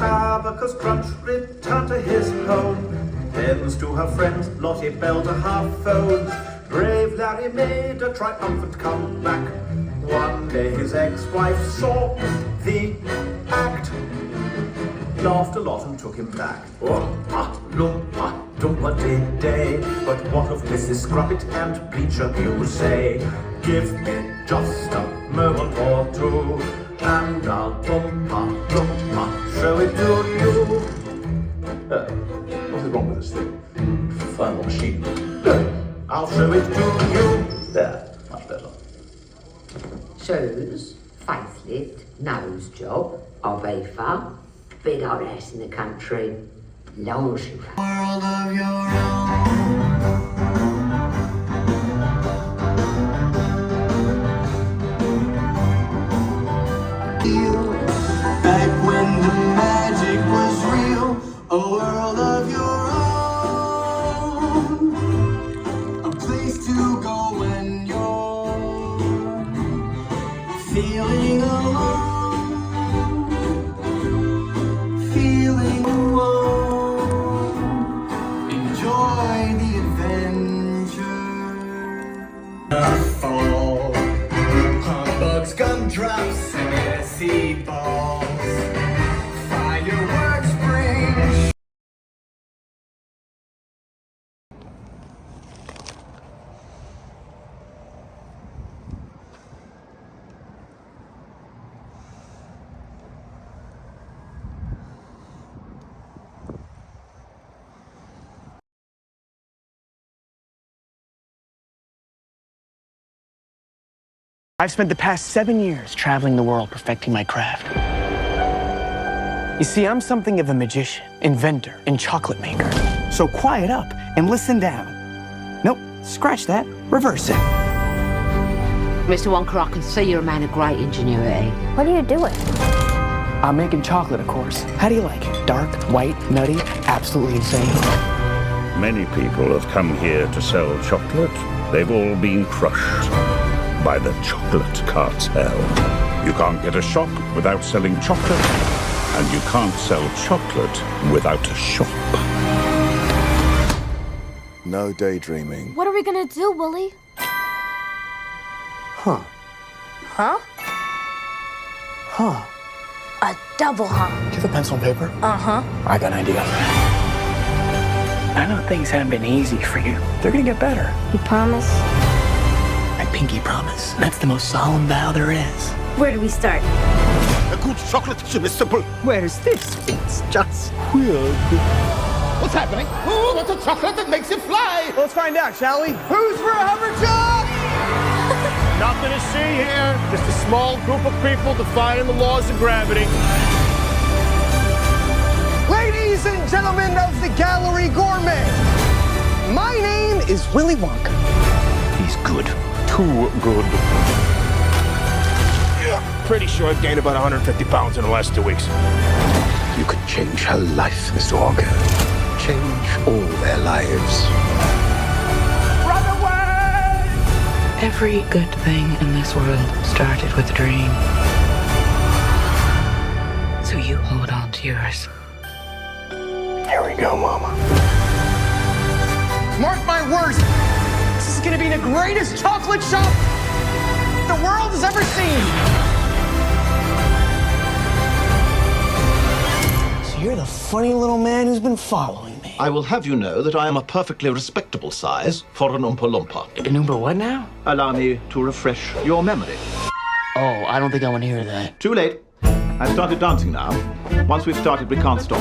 Abacus Crunch returned to his home, thence to her friends Lottie Bell to her foes. Brave Larry made a triumphant comeback. One day his ex-wife saw the act, laughed a lot and took him back. Oompa, loompa, doompa-dee-day. But what of Mrs. Scrubbit and Bleacher, you say? Give me just a moment or two, and I'll boompa, loompa, show it to you. What's wrong with this thing? Fun machine. I'll show it to you. There, much better. Shoes, facelift, nose job, Ibiza, big old house in the country, lingerie. World of your own. Back when the magic was real, a world of your own, a place to go when you're feeling alone, feeling alone. Enjoy the adventure. Fall, humbugs, gumdrops, and messy balls. Fireworks bring. I've spent the past 7 years traveling the world perfecting my craft. You see, I'm something of a magician, inventor, and chocolate maker. So quiet up and listen down. Nope, scratch that, reverse it. Mr. Wonka, I can see you're a man of great ingenuity. What are you doing? I'm making chocolate, of course. How do you like it? Dark, white, nutty, absolutely insane. Many people have come here to sell chocolate. They've all been crushed by the chocolate cartel. You can't get a shop without selling chocolate, and you can't sell chocolate without a shop. No daydreaming. What are we gonna do, Willie? Huh. Huh? Huh. A double huh. Do you have a pencil and paper? Uh-huh. I got an idea. I know things haven't been easy for you. They're gonna get better. You promise? I pinky promise. That's the most solemn vow there is. Where do we start? A good chocolate chip is simple. Where's this? It's just Weird. What's happening? Who wants a chocolate that makes you fly? Let's find out, shall we? Who's for a hoverjock? Nothing to see here. Just a small group of people defying the laws of gravity. Ladies and gentlemen of the Gallery Gourmet, my name is Willy Wonka. He's good. Too good. Pretty sure I've gained about 150 pounds in the last 2 weeks. You could change her life, Mr. Wonka. Change all their lives. Run away! Every good thing in this world started with a dream. So you hold on to yours. Here we go, Mama. Mark my words, this is gonna be the greatest chocolate shop the world has ever seen. So you're the funny little man who's been following me. I will have you know that I am a perfectly respectable size for an Oompa Loompa. An Oompa what now? Allow me to refresh your memory. Oh, I don't think I want to hear that. Too late. I've started dancing now. Once we've started, we can't stop.